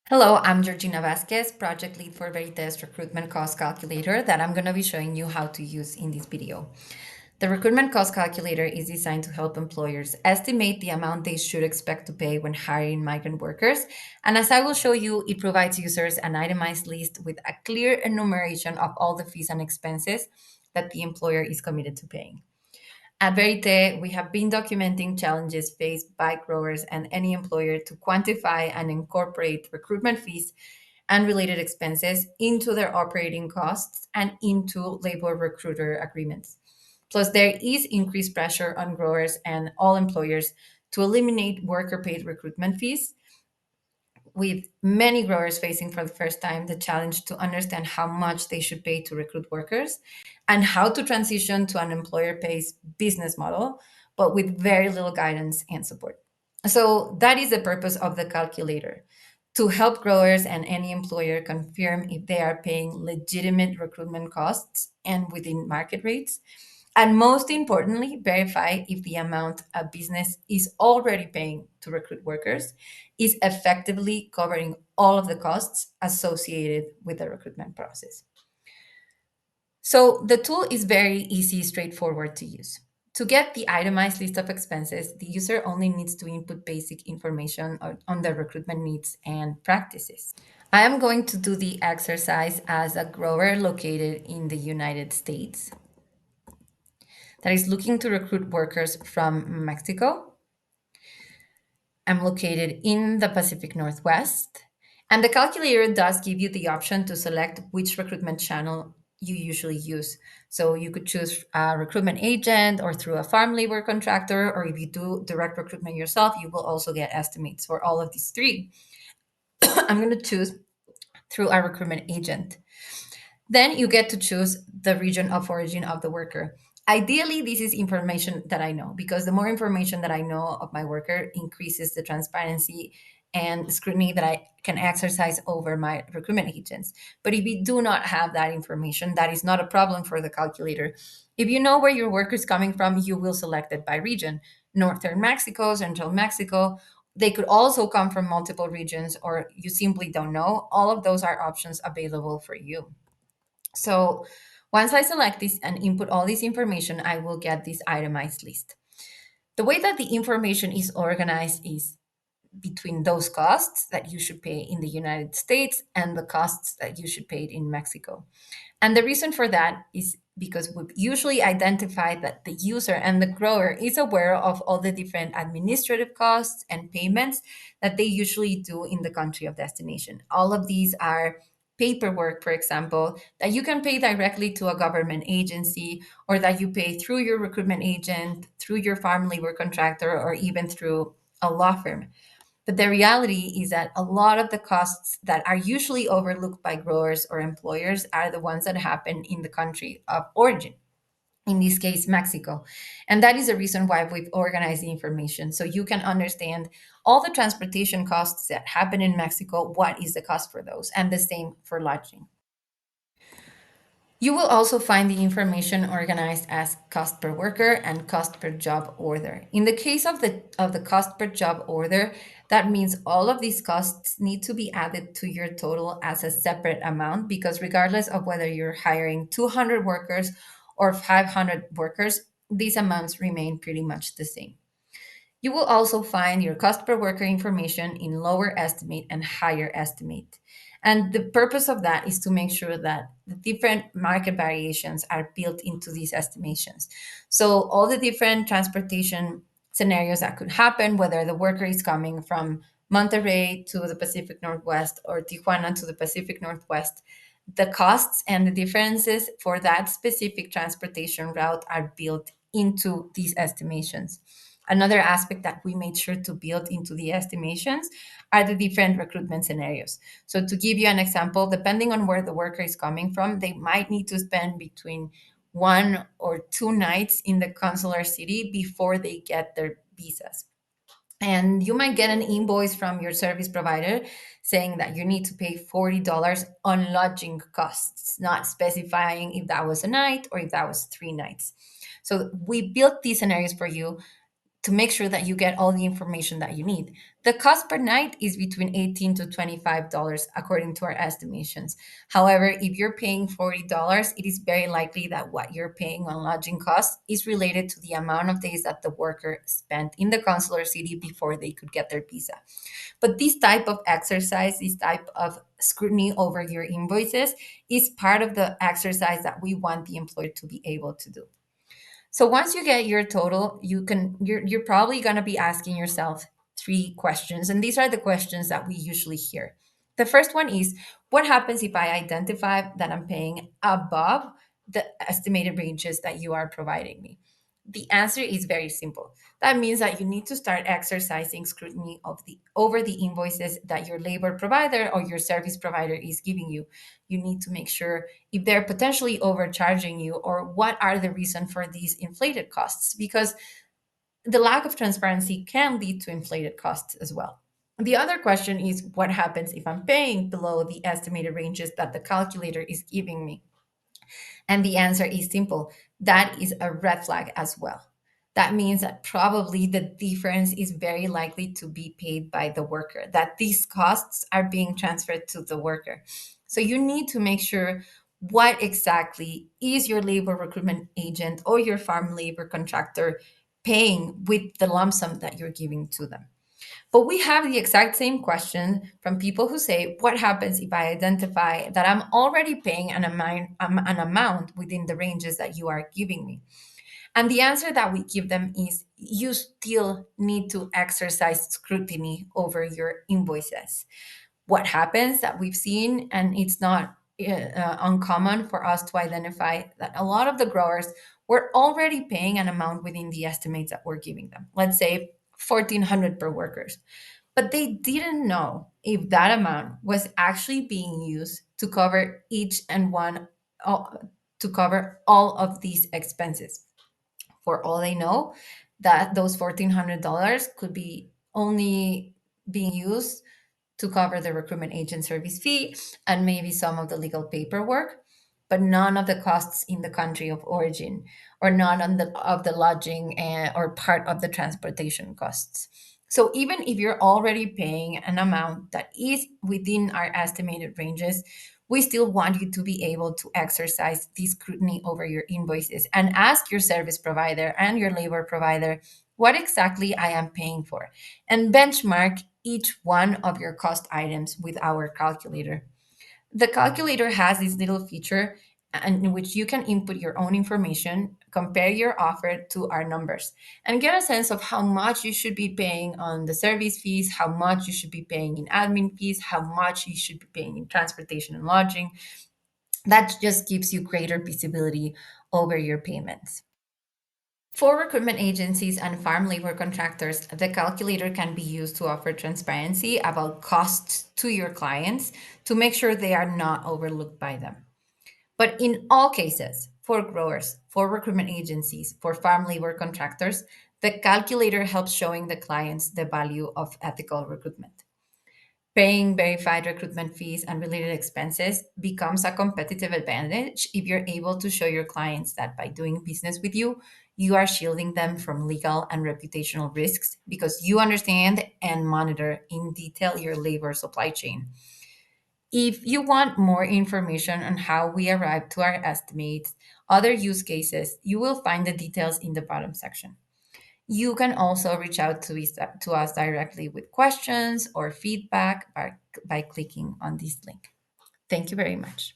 Hello, I'm Georgina Vasquez, project lead for Verité's recruitment cost calculator that I'm going to be showing you how to use in this video. The recruitment cost calculator is designed to help employers estimate the amount they should expect to pay when hiring migrant workers. And as I will show you, it provides users an itemized list with a clear enumeration of all the fees and expenses that the employer is committed to paying. At Verité, we have been documenting challenges faced by growers and any employer to quantify and incorporate recruitment fees and related expenses into their operating costs and into labor recruiter agreements. Plus, there is increased pressure on growers and all employers to eliminate worker paid recruitment fees, with many growers facing for the first time the challenge to understand how much they should pay to recruit workers and how to transition to an employer pays business model, but with very little guidance and support. So, that is the purpose of the calculator, to help growers and any employer confirm if they are paying legitimate recruitment costs and within market rates. And most importantly, verify if the amount a business is already paying to recruit workers is effectively covering all of the costs associated with the recruitment process. So the tool is very easy, straightforward to use. To get the itemized list of expenses, the user only needs to input basic information on the recruitment needs and practices. I am going to do the exercise as a grower located in the United States that is looking to recruit workers from Mexico. I'm located in the Pacific Northwest. And the calculator does give you the option to select which recruitment channel you usually use. So you could choose a recruitment agent or through a farm labor contractor, or if you do direct recruitment yourself, you will also get estimates for all of these three. I'm going to choose through a recruitment agent. Then you get to choose the region of origin of the worker. Ideally, this is information that I know because the more information that I know of my worker increases the transparency and scrutiny that I can exercise over my recruitment agents. But if you do not have that information, that is not a problem for the calculator. If you know where your worker is coming from, you will select it by region. Northern Mexico, Central Mexico. They could also come from multiple regions, or you simply don't know. All of those are options available for you. So once I select this and input all this information, I will get this itemized list. The way that the information is organized is between those costs that you should pay in the United States and the costs that you should pay in Mexico. And the reason for that is because we've usually identified that the user and the grower is aware of all the different administrative costs and payments that they usually do in the country of destination. All of these are paperwork, for example, that you can pay directly to a government agency or that you pay through your recruitment agent, through your farm labor contractor, or even through a law firm. But the reality is that a lot of the costs that are usually overlooked by growers or employers are the ones that happen in the country of origin, in this case, Mexico. And that is the reason why we've organized the information so you can understand all the transportation costs that happen in Mexico, what is the cost for those, and the same for lodging. You will also find the information organized as cost per worker and cost per job order. In the case of the cost per job order, that means all of these costs need to be added to your total as a separate amount because regardless of whether you're hiring 200 workers or 500 workers, these amounts remain pretty much the same. You will also find your cost per worker information in lower estimate and higher estimate. And the purpose of that is to make sure that the different market variations are built into these estimations. So, all the different transportation scenarios that could happen, whether the worker is coming from Monterrey to the Pacific Northwest or Tijuana to the Pacific Northwest, the costs and the differences for that specific transportation route are built into these estimations. Another aspect that we made sure to build into the estimations are the different recruitment scenarios. So, to give you an example, depending on where the worker is coming from, they might need to spend between 1 or 2 nights in the consular city before they get their visas. And you might get an invoice from your service provider saying that you need to pay $40 on lodging costs, not specifying if that was a night or if that was 3 nights. So we built these scenarios for you to make sure that you get all the information that you need. The cost per night is between $18 to $25 according to our estimations. However, if you're paying $40, it is very likely that what you're paying on lodging costs is related to the amount of days that the worker spent in the consular city before they could get their visa. But this type of exercise, this type of scrutiny over your invoices is part of the exercise that we want the employer to be able to do. So once you get your total, you're probably going to be asking yourself three questions, and these are the questions that we usually hear. The first one is, what happens if I identify that I'm paying above the estimated ranges that you are providing me? The answer is very simple. That means that you need to start exercising scrutiny of the over the invoices that your labor provider or your service provider is giving you. You need to make sure if they're potentially overcharging you or what are the reason for these inflated costs, because the lack of transparency can lead to inflated costs as well. The other question is, what happens if I'm paying below the estimated ranges that the calculator is giving me? And the answer is simple. That is a red flag as well. That means that probably the difference is very likely to be paid by the worker, that these costs are being transferred to the worker. So you need to make sure what exactly is your labor recruitment agent or your farm labor contractor paying with the lump sum that you're giving to them. But we have the exact same question from people who say, what happens if I identify that I'm already paying an amount within the ranges that you are giving me? And the answer that we give them is you still need to exercise scrutiny over your invoices. What happens that we've seen, and it's not uncommon for us to identify that a lot of the growers were already paying an amount within the estimates that we're giving them. Let's say 1400 per workers, but they didn't know if that amount was actually being used to cover each and one, uh, to cover all of these expenses. For all they know, that those $1,400 could be only being used to cover the recruitment agent service fee and maybe some of the legal paperwork, but none of the costs in the country of origin, or none of the lodging or part of the transportation costs. So even if you're already paying an amount that is within our estimated ranges, we still want you to be able to exercise this scrutiny over your invoices and ask your service provider and your labor provider what exactly I am paying for, and benchmark each one of your cost items with our calculator. The calculator has this little feature in which you can input your own information, compare your offer to our numbers, and get a sense of how much you should be paying on the service fees, how much you should be paying in admin fees, how much you should be paying in transportation and lodging. That just gives you greater visibility over your payments. For recruitment agencies and farm labor contractors, the calculator can be used to offer transparency about costs to your clients to make sure they are not overlooked by them. But in all cases, for growers, for recruitment agencies, for farm labor contractors, the calculator helps showing the clients the value of ethical recruitment. Paying verified recruitment fees and related expenses becomes a competitive advantage if you're able to show your clients that by doing business with you, you are shielding them from legal and reputational risks because you understand and monitor in detail your labor supply chain. If you want more information on how we arrive to our estimates, other use cases, you will find the details in the bottom section. You can also reach out to us directly with questions or feedback by clicking on this link. Thank you very much.